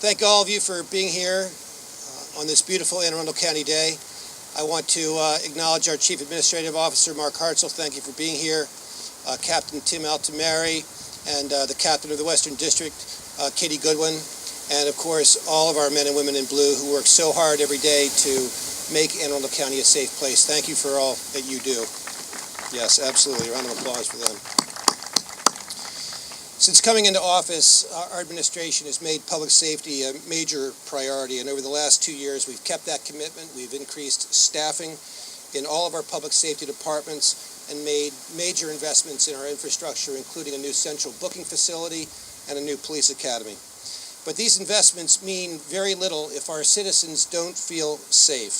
Thank all of you for being here on this beautiful Anne Arundel County day. I want to acknowledge our Chief Administrative Officer, Mark Hartzell. Thank you for being here. Captain Tim Altomare, and the Captain of the Western District, Katie Goodwin, and of course all of our men and women in blue who work so hard every day to make Anne Arundel County a safe place. Thank you for all that you do. Yes, absolutely. A round of applause for them. Since coming into office, our administration has made public safety a major priority, and over the last 2 years we've kept that commitment. We've increased staffing in all of our public safety departments and made major investments in our infrastructure, including a new central booking facility and a new police academy. But these investments mean very little if our citizens don't feel safe.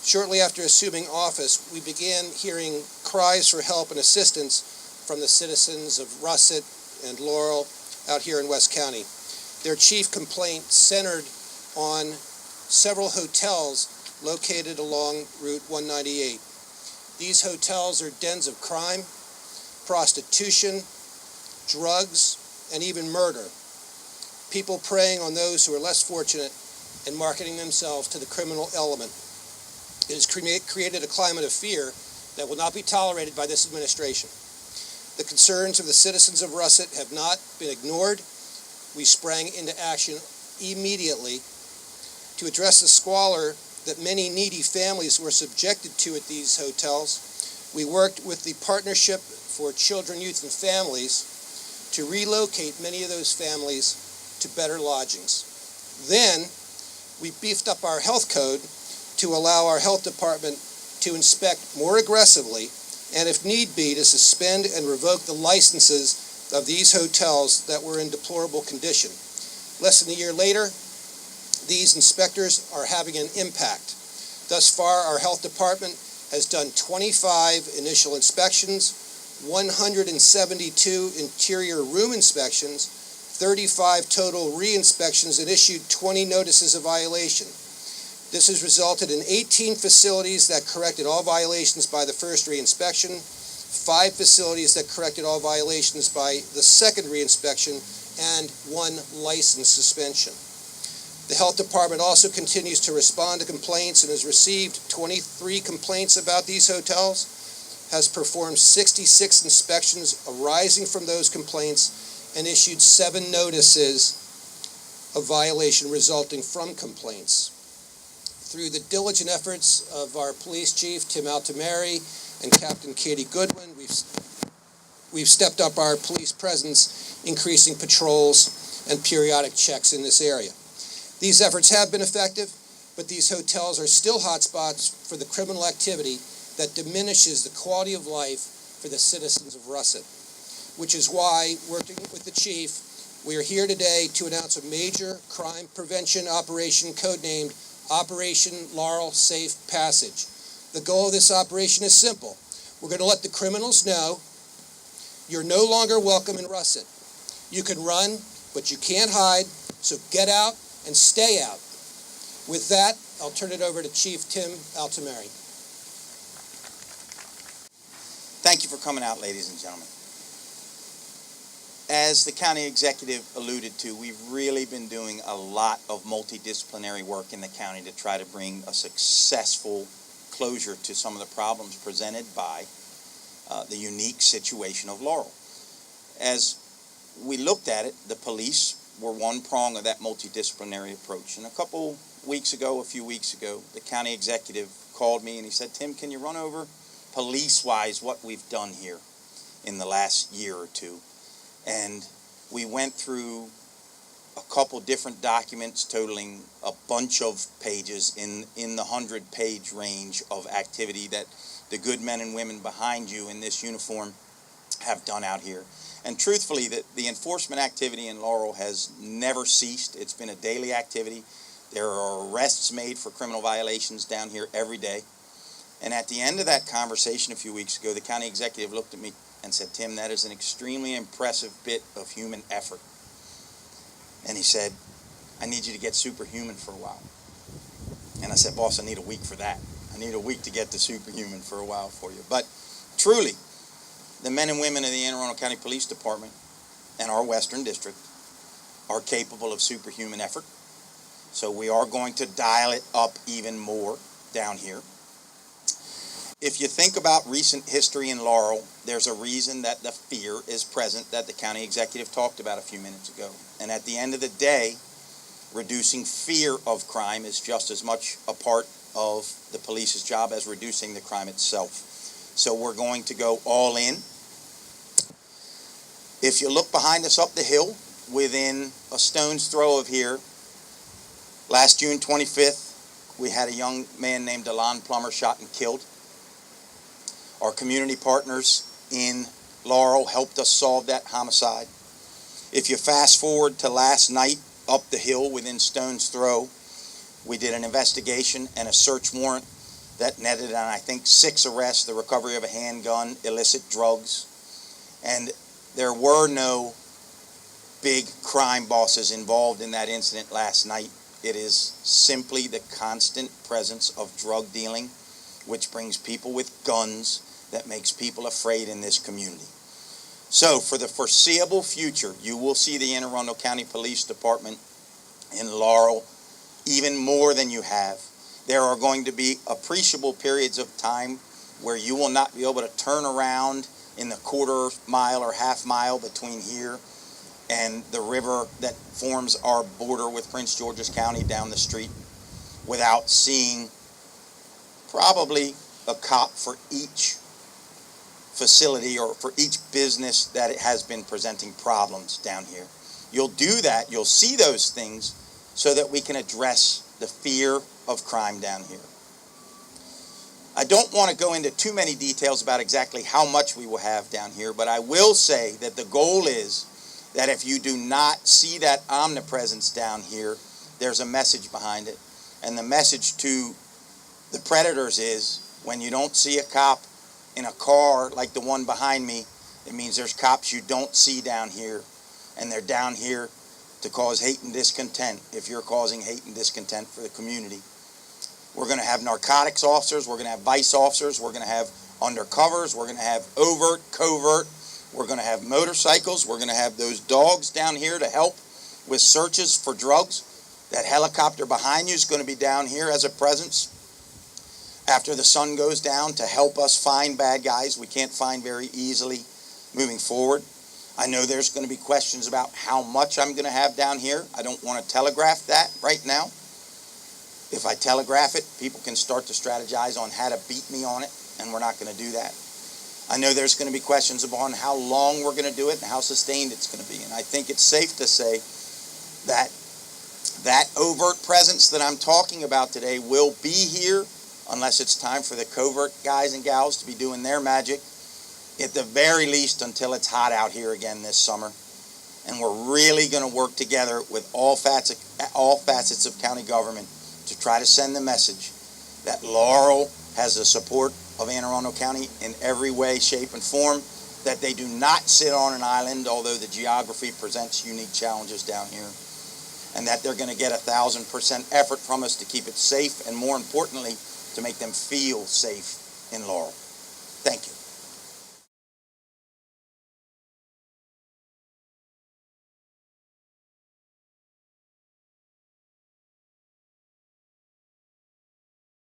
Shortly after assuming office, we began hearing cries for help and assistance from the citizens of Russet and Laurel out here in West County. Their chief complaint centered on several hotels located along Route 198. These hotels are dens of crime, prostitution, drugs, and even murder. People preying on those who are less fortunate and marketing themselves to the criminal element. It has created a climate of fear that will not be tolerated by this administration. The concerns of the citizens of Russet have not been ignored. We sprang into action immediately to address the squalor that many needy families were subjected to at these hotels. We worked with the Partnership for Children, Youth, and Families to relocate many of those families to better lodgings. Then we beefed up our health code to allow our health department to inspect more aggressively and, if need be, to suspend and revoke the licenses of these hotels that were in deplorable condition. Less than a year later, these inspectors are having an impact. Thus far, our health department has done 25 initial inspections, 172 interior room inspections, 35 total re-inspections, and issued 20 notices of violation. This has resulted in 18 facilities that corrected all violations by the first re-inspection, 5 facilities that corrected all violations by the second re-inspection, and 1 license suspension. The health department also continues to respond to complaints and has received 23 complaints about these hotels, has performed 66 inspections arising from those complaints, and issued 7 notices of violation resulting from complaints. Through the diligent efforts of our police chief, Tim Altomare, and Captain Katie Goodwin, we've stepped up our police presence, increasing patrols and periodic checks in this area. These efforts have been effective, but these hotels are still hotspots for the criminal activity that diminishes the quality of life for the citizens of Russet, which is why, working with the chief, we are here today to announce a major crime prevention operation codenamed Operation Laurel Safe Passage. The goal of this operation is simple. We're going to let the criminals know you're no longer welcome in Russet. You can run, but you can't hide, so get out and stay out. With that, I'll turn it over to Chief Tim Altomare. Thank you for coming out, ladies and gentlemen. As the county executive alluded to, we've really been doing a lot of multidisciplinary work in the county to try to bring a successful closure to some of the problems presented by the unique situation of Laurel. As we looked at it, the police were one prong of that multidisciplinary approach. And a few weeks ago, the county executive called me and he said, "Tim, can you run over police-wise what we've done here in the last year or two?" And we went through a couple different documents totaling a bunch of pages in the 100-page range of activity that the good men and women behind you in this uniform have done out here. And truthfully, the enforcement activity in Laurel has never ceased. It's been a daily activity. There are arrests made for criminal violations down here every day. And at the end of that conversation a few weeks ago, the county executive looked at me and said, "Tim, that is an extremely impressive bit of human effort." And he said, "I need you to get superhuman for a while." And I said, "Boss, I need a week for that. I need a week to get to superhuman for a while for you." But truly, the men and women of the Anne Arundel County Police Department and our Western District are capable of superhuman effort. So we are going to dial it up even more down here. If you think about recent history in Laurel, there's a reason that the fear is present that the county executive talked about a few minutes ago. And at the end of the day, reducing fear of crime is just as much a part of the police's job as reducing the crime itself. So we're going to go all in. If you look behind us up the hill, within a stone's throw of here, last June 25th, we had a young man named Delon Plummer shot and killed. Our community partners in Laurel helped us solve that homicide. If you fast forward to last night, up the hill within stone's throw, we did an investigation and a search warrant that netted on, I think, 6 arrests, the recovery of a handgun, illicit drugs, and there were no big crime bosses involved in that incident last night. It is simply the constant presence of drug dealing, which brings people with guns, that makes people afraid in this community. So for the foreseeable future, you will see the Anne Arundel County Police Department in Laurel even more than you have. There are going to be appreciable periods of time where you will not be able to turn around in the quarter mile or half mile between here and the river that forms our border with Prince George's County down the street without seeing probably a cop for each facility or for each business that it has been presenting problems down here. You'll do that, you'll see those things so that we can address the fear of crime down here. I don't want to go into too many details about exactly how much we will have down here, but I will say that the goal is that if you do not see that omnipresence down here, there's a message behind it. And the message to the predators is, when you don't see a cop in a car like the one behind me, it means there's cops you don't see down here, and they're down here to cause hate and discontent if you're causing hate and discontent for the community. We're going to have narcotics officers, we're going to have vice officers, we're going to have undercovers, we're going to have overt, covert, we're going to have motorcycles, we're going to have those dogs down here to help with searches for drugs. That helicopter behind you is going to be down here as a presence after the sun goes down to help us find bad guys we can't find very easily moving forward. I know there's going to be questions about how much I'm going to have down here. I don't want to telegraph that right now. If I telegraph it, people can start to strategize on how to beat me on it, and we're not going to do that. I know there's going to be questions upon how long we're going to do it and how sustained it's going to be, and I think it's safe to say that that overt presence that I'm talking about today will be here unless it's time for the covert guys and gals to be doing their magic, at the very least until it's hot out here again this summer. And we're really going to work together with all facets of county government to try to send the message that Laurel has the support of Anne Arundel County in every way, shape, and form, that they do not sit on an island, although the geography presents unique challenges down here, and that they're going to get 1,000% effort from us to keep it safe, and more importantly, to make them feel safe in Laurel. Thank you.